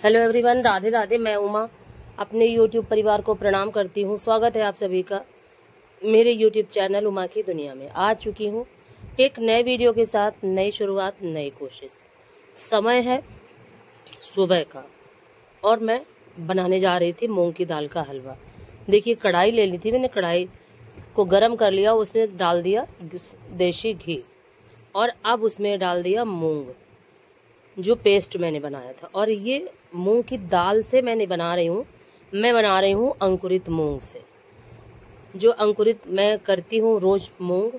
Hello everyone, Radhe Radhe. मैं उमा अपने YouTube परिवार को प्रणाम करती हूँ। स्वागत है आप सभी का मेरे यूट्यूब चैनल उमा की दुनिया में। आ चुकी हूँ एक नए वीडियो के साथ, नई शुरुआत, नई कोशिश। समय है सुबह का और मैं बनाने जा रही थी मूंग की दाल का हलवा। देखिए, कढ़ाई ले ली थी मैंने, कढ़ाई को गरम कर लिया, उसमें डाल दिया देसी घी और अब उसमें डाल दिया मूंग, जो पेस्ट मैंने बनाया था। और ये मूंग की दाल से मैं नहीं बना रही हूँ, मैं बना रही हूँ अंकुरित मूंग से। जो अंकुरित मैं करती हूँ रोज मूंग,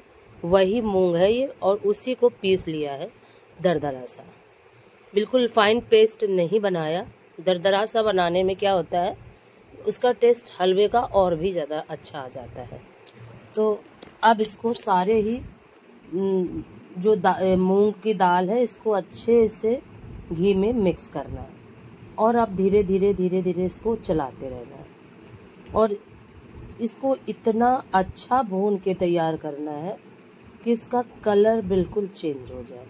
वही मूंग है ये, और उसी को पीस लिया है दरदरा सा। बिल्कुल फाइन पेस्ट नहीं बनाया। दरदरा सा बनाने में क्या होता है, उसका टेस्ट हलवे का और भी ज़्यादा अच्छा आ जाता है। तो अब इसको सारे ही जो मूंग की दाल है, इसको अच्छे से घी में मिक्स करना है और अब धीरे धीरे इसको चलाते रहना है और इसको इतना अच्छा भून के तैयार करना है कि इसका कलर बिल्कुल चेंज हो जाए।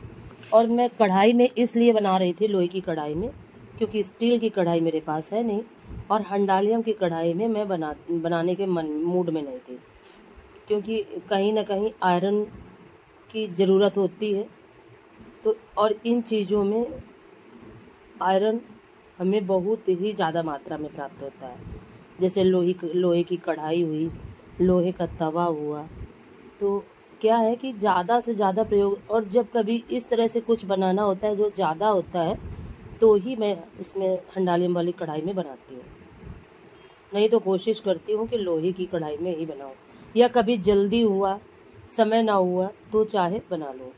और मैं कढ़ाई में इसलिए बना रही थी, लोहे की कढ़ाई में, क्योंकि स्टील की कढ़ाई मेरे पास है नहीं और हंडालियम की कढ़ाई में मैं बनाने के मूड में नहीं थी, क्योंकि कहीं ना कहीं आयरन की ज़रूरत होती है। तो और इन चीज़ों में आयरन हमें बहुत ही ज़्यादा मात्रा में प्राप्त होता है, जैसे लोहे की कढ़ाई हुई, लोहे का तवा हुआ। तो क्या है कि ज़्यादा से ज़्यादा प्रयोग, और जब कभी इस तरह से कुछ बनाना होता है जो ज़्यादा होता है, तो ही मैं उसमें हंडालियम वाली कढ़ाई में बनाती हूँ। नहीं तो कोशिश करती हूँ कि लोहे की कढ़ाई में ही बनाऊँ, या कभी जल्दी हुआ, समय ना हुआ तो चाहे बना लो,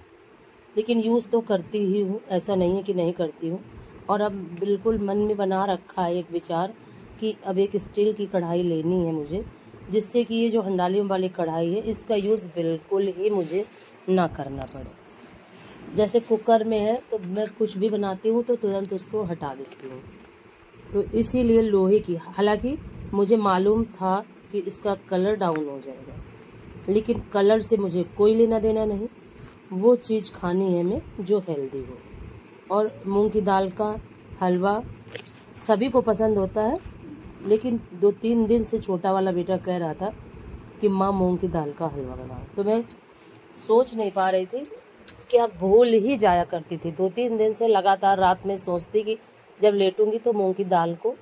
लेकिन यूज़ तो करती ही हूँ, ऐसा नहीं है कि नहीं करती हूँ। और अब बिल्कुल मन में बना रखा है एक विचार कि अब एक स्टील की कढ़ाई लेनी है मुझे, जिससे कि ये जो हंडालियम वाली कढ़ाई है, इसका यूज़ बिल्कुल ही मुझे ना करना पड़े। जैसे कुकर में है तो मैं कुछ भी बनाती हूँ तो तुरंत उसको हटा देती हूँ। तो इसीलिए लोहे की, हालांकि मुझे मालूम था कि इसका कलर डाउन हो जाएगा, लेकिन कलर से मुझे कोई लेना देना नहीं। वो चीज़ खानी है मैं जो हेल्दी हो। और मूंग की दाल का हलवा सभी को पसंद होता है, लेकिन 2-3 दिन से छोटा वाला बेटा कह रहा था कि माँ मूंग की दाल का हलवा बनाओ। तो मैं सोच नहीं पा रही थी, क्या भूल ही जाया करती थी। 2-3 दिन से लगातार रात में सोचती कि जब लेटूंगी तो मूंग की दाल को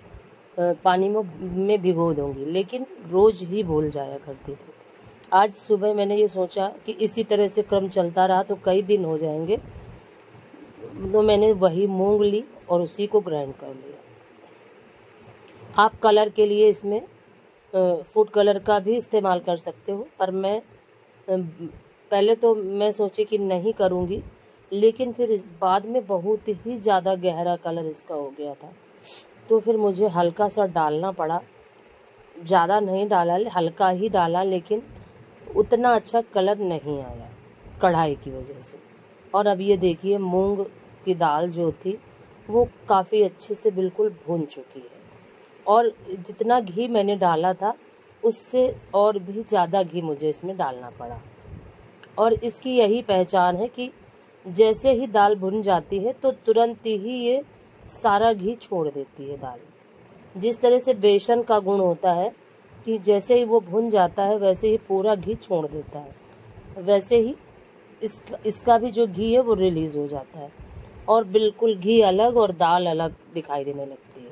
पानी में भिगो दूंगी, लेकिन रोज़ ही भूल जाया करती थी। आज सुबह मैंने ये सोचा कि इसी तरह से क्रम चलता रहा तो कई दिन हो जाएंगे, तो मैंने वही मूंग ली और उसी को ग्राइंड कर लिया। आप कलर के लिए इसमें फूड कलर का भी इस्तेमाल कर सकते हो, पर मैं पहले तो मैं सोची कि नहीं करूँगी, लेकिन फिर इस बाद में बहुत ही ज़्यादा गहरा कलर इसका हो गया था, तो फिर मुझे हल्का सा डालना पड़ा। ज़्यादा नहीं डाला, हल्का ही डाला, लेकिन उतना अच्छा कलर नहीं आया कढ़ाई की वजह से। और अब ये देखिए, मूंग की दाल जो थी वो काफ़ी अच्छे से बिल्कुल भून चुकी है, और जितना घी मैंने डाला था उससे और भी ज़्यादा घी मुझे इसमें डालना पड़ा। और इसकी यही पहचान है कि जैसे ही दाल भुन जाती है तो तुरंत ही ये सारा घी छोड़ देती है दाल। जिस तरह से बेसन का गुण होता है कि जैसे ही वो भुन जाता है वैसे ही पूरा घी छोड़ देता है, वैसे ही इसका भी जो घी है वो रिलीज़ हो जाता है और बिल्कुल घी अलग और दाल अलग दिखाई देने लगती है।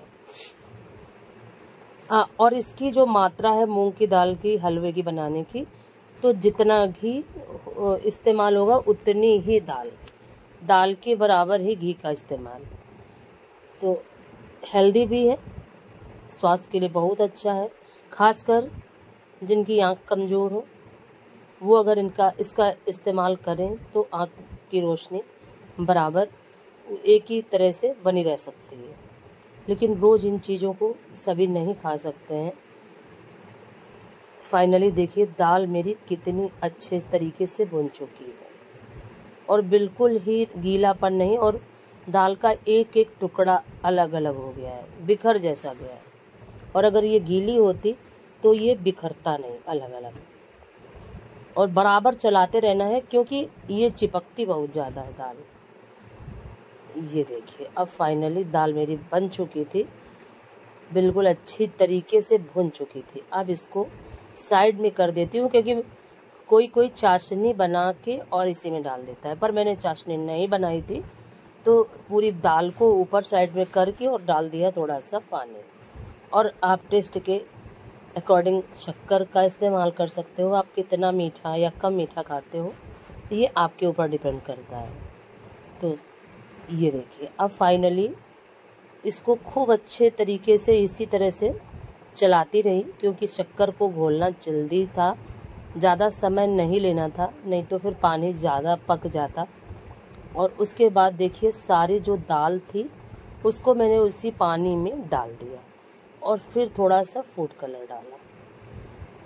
और इसकी जो मात्रा है मूंग की दाल की हलवे की बनाने की, तो जितना घी इस्तेमाल होगा उतनी ही दाल के बराबर ही घी का इस्तेमाल। तो हेल्दी भी है, स्वास्थ्य के लिए बहुत अच्छा है। खासकर जिनकी आँख कमज़ोर हो, वो अगर इसका इस्तेमाल करें तो आँख की रोशनी बराबर एक ही तरह से बनी रह सकती है। लेकिन रोज़ इन चीज़ों को सभी नहीं खा सकते हैं। फाइनली देखिए, दाल मेरी कितनी अच्छे तरीके से भुन चुकी है और बिल्कुल ही गीलापन नहीं, और दाल का एक एक टुकड़ा अलग अलग हो गया है, बिखर जैसा गया है। और अगर ये गीली होती तो ये बिखरता नहीं, अलग अलग। और बराबर चलाते रहना है, क्योंकि ये चिपकती बहुत ज़्यादा है दाल। ये देखिए अब फाइनली दाल मेरी बन चुकी थी, बिल्कुल अच्छी तरीके से भुन चुकी थी। अब इसको साइड में कर देती हूँ, क्योंकि कोई कोई चाशनी बना के और इसी में डाल देता है, पर मैंने चाशनी नहीं बनाई थी, तो पूरी दाल को ऊपर साइड में करके और डाल दिया थोड़ा सा पानी। और आप टेस्ट के अकॉर्डिंग शक्कर का इस्तेमाल कर सकते हो, आप कितना मीठा या कम मीठा खाते हो ये आपके ऊपर डिपेंड करता है। तो ये देखिए अब फाइनली इसको खूब अच्छे तरीके से इसी तरह से चलाती रही, क्योंकि शक्कर को घोलना जल्दी था, ज़्यादा समय नहीं लेना था, नहीं तो फिर पानी ज़्यादा पक जाता। और उसके बाद देखिए सारी जो दाल थी उसको मैंने उसी पानी में डाल दिया और फिर थोड़ा सा फूड कलर डाला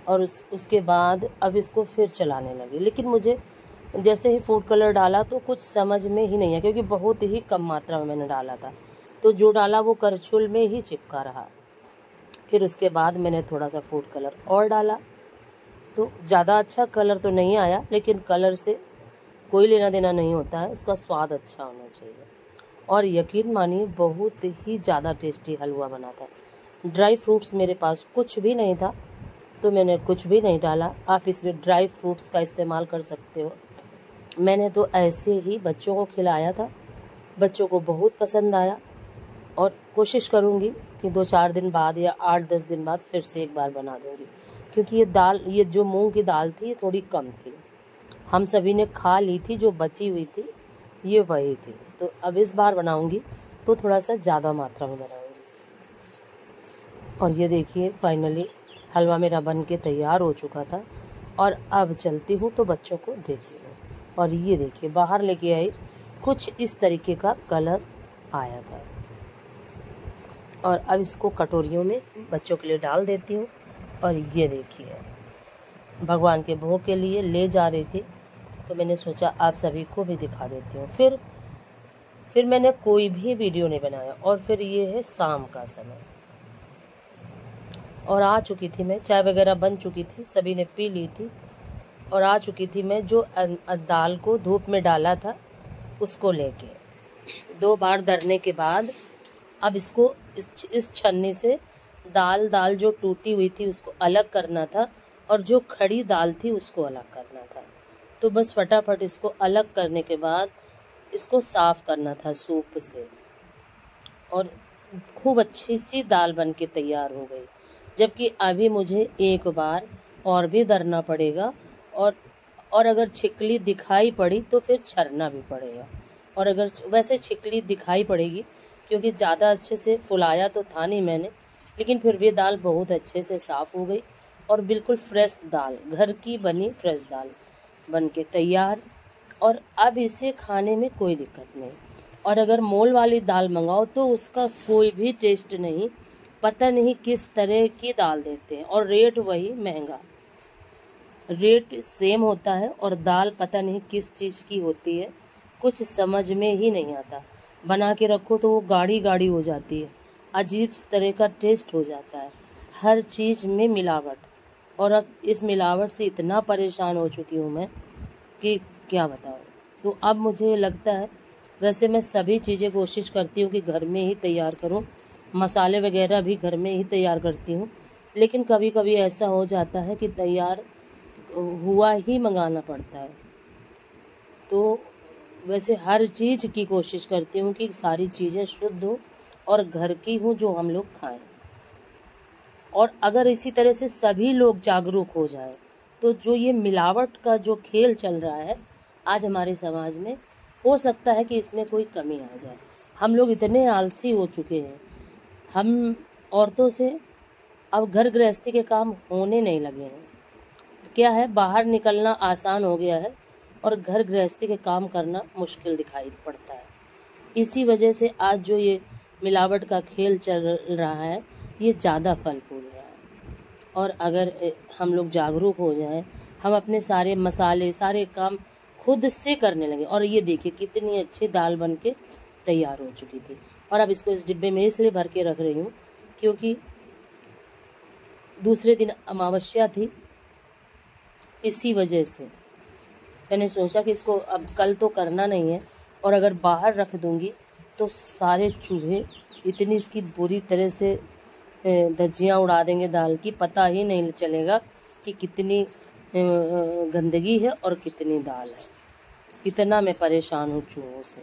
और उसके बाद अब इसको फिर चलाने लगी। लेकिन मुझे जैसे ही फूड कलर डाला तो कुछ समझ में ही नहीं आया, क्योंकि बहुत ही कम मात्रा में मैंने डाला था, तो जो डाला वो करछुल में ही चिपका रहा। फिर उसके बाद मैंने थोड़ा सा फूड कलर और डाला, तो ज़्यादा अच्छा कलर तो नहीं आया, लेकिन कलर से कोई लेना देना नहीं होता है, उसका स्वाद अच्छा होना चाहिए। और यकीन मानिए बहुत ही ज़्यादा टेस्टी हलवा बना था। ड्राई फ्रूट्स मेरे पास कुछ भी नहीं था, तो मैंने कुछ भी नहीं डाला। आप इसमें ड्राई फ्रूट्स का इस्तेमाल कर सकते हो। मैंने तो ऐसे ही बच्चों को खिलाया था, बच्चों को बहुत पसंद आया। और कोशिश करूँगी कि 2-4 दिन बाद या 8-10 दिन बाद फिर से एक बार बना दूँगी, क्योंकि ये जो मूंग की दाल थी ये थोड़ी कम थी, हम सभी ने खा ली थी, जो बची हुई थी ये वही थी। तो अब इस बार बनाऊँगी तो थोड़ा सा ज़्यादा मात्रा में बनाऊँगी। और ये देखिए फाइनली हलवा मेरा बन के तैयार हो चुका था, और अब चलती हूँ तो बच्चों को देती हूँ। और ये देखिए बाहर लेके आई, कुछ इस तरीके का कलर आया था। और अब इसको कटोरियों में बच्चों के लिए डाल देती हूँ। और ये देखिए भगवान के भोग के लिए ले जा रही थी, तो मैंने सोचा आप सभी को भी दिखा देती हूँ। फिर मैंने कोई भी वीडियो नहीं बनाया। और फिर ये है शाम का समय, और आ चुकी थी मैं, चाय वगैरह बन चुकी थी, सभी ने पी ली थी, और आ चुकी थी मैं जो दाल को धूप में डाला था उसको लेके। 2 बार दरने के बाद अब इसको इस छन्नी से दाल जो टूटी हुई थी उसको अलग करना था, और जो खड़ी दाल थी उसको अलग करना था। तो बस फटाफट इसको अलग करने के बाद इसको साफ़ करना था सूप से, और खूब अच्छी सी दाल बन के तैयार हो गई। जबकि अभी मुझे एक बार और भी दरना पड़ेगा, और अगर छिकली दिखाई पड़ी तो फिर छरना भी पड़ेगा। और अगर वैसे छिकली दिखाई पड़ेगी, क्योंकि ज़्यादा अच्छे से फुलाया तो था नहीं मैंने, लेकिन फिर भी दाल बहुत अच्छे से साफ़ हो गई, और बिल्कुल फ्रेश दाल, घर की बनी फ्रेश दाल बन के तैयार। और अब इसे खाने में कोई दिक्कत नहीं। और अगर मोल वाली दाल मंगाओ तो उसका कोई भी टेस्ट नहीं, पता नहीं किस तरह की दाल देते हैं, और रेट वही महंगा, रेट सेम होता है, और दाल पता नहीं किस चीज़ की होती है, कुछ समझ में ही नहीं आता। बना के रखो तो वो गाढ़ी गाढ़ी हो जाती है, अजीब तरह का टेस्ट हो जाता है, हर चीज़ में मिलावट। और अब इस मिलावट से इतना परेशान हो चुकी हूँ मैं कि क्या बताऊँ। तो अब मुझे लगता है, वैसे मैं सभी चीज़ें कोशिश करती हूँ कि घर में ही तैयार करूँ, मसाले वगैरह भी घर में ही तैयार करती हूँ, लेकिन कभी कभी ऐसा हो जाता है कि तैयार हुआ ही मंगाना पड़ता है। तो वैसे हर चीज़ की कोशिश करती हूँ कि सारी चीज़ें शुद्ध हो और घर की हो, जो हम लोग खाएं। और अगर इसी तरह से सभी लोग जागरूक हो जाएं, तो जो ये मिलावट का जो खेल चल रहा है आज हमारे समाज में, हो सकता है कि इसमें कोई कमी आ जाए। हम लोग इतने आलसी हो चुके हैं, हम औरतों से अब घर गृहस्थी के काम होने नहीं लगे हैं। क्या है, बाहर निकलना आसान हो गया है और घर गृहस्थी के काम करना मुश्किल दिखाई पड़ता है। इसी वजह से आज जो ये मिलावट का खेल चल रहा है ये ज़्यादा फल फूल रहा है। और अगर हम लोग जागरूक हो जाएं, हम अपने सारे मसाले सारे काम खुद से करने लगे। और ये देखिए कितनी अच्छी दाल बन के तैयार हो चुकी थी। और अब इसको इस डिब्बे में इसलिए भर के रख रही हूँ क्योंकि दूसरे दिन अमावस्या थी, इसी वजह से मैंने सोचा कि इसको अब कल तो करना नहीं है, और अगर बाहर रख दूँगी तो सारे चूहे इतनी इसकी बुरी तरह से धज्जियाँ उड़ा देंगे दाल की, पता ही नहीं चलेगा कि कितनी गंदगी है और कितनी दाल है। इतना मैं परेशान हूँ चूहों से।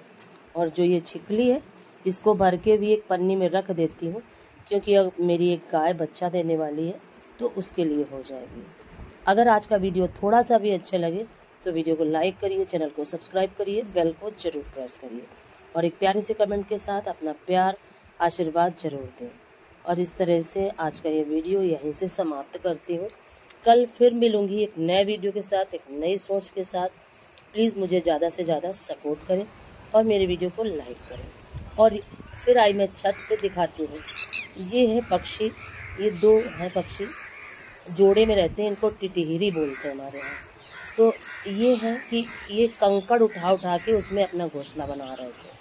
और जो ये छिकली है इसको भर के भी एक पन्नी में रख देती हूँ, क्योंकि अब मेरी एक गाय बच्चा देने वाली है तो उसके लिए हो जाएगी। अगर आज का वीडियो थोड़ा सा भी अच्छा लगे तो वीडियो को लाइक करिए, चैनल को सब्सक्राइब करिए, बेल को जरूर प्रेस करिए और एक प्यारे से कमेंट के साथ अपना प्यार आशीर्वाद जरूर दें। और इस तरह से आज का ये वीडियो यहीं से समाप्त करती हूँ। कल फिर मिलूँगी एक नए वीडियो के साथ, एक नई सोच के साथ। प्लीज़ मुझे ज़्यादा से ज़्यादा सपोर्ट करें और मेरे वीडियो को लाइक करें। और फिर आई मैं छत पे दिखाती हूँ। ये है पक्षी, ये 2 हैं पक्षी, जोड़े में रहते हैं, इनको टिटहिरी बोलते हैं हमारे यहाँ। तो ये है कि ये कंकड़ उठा उठा के उसमें अपना घोंसला बना रहे थे।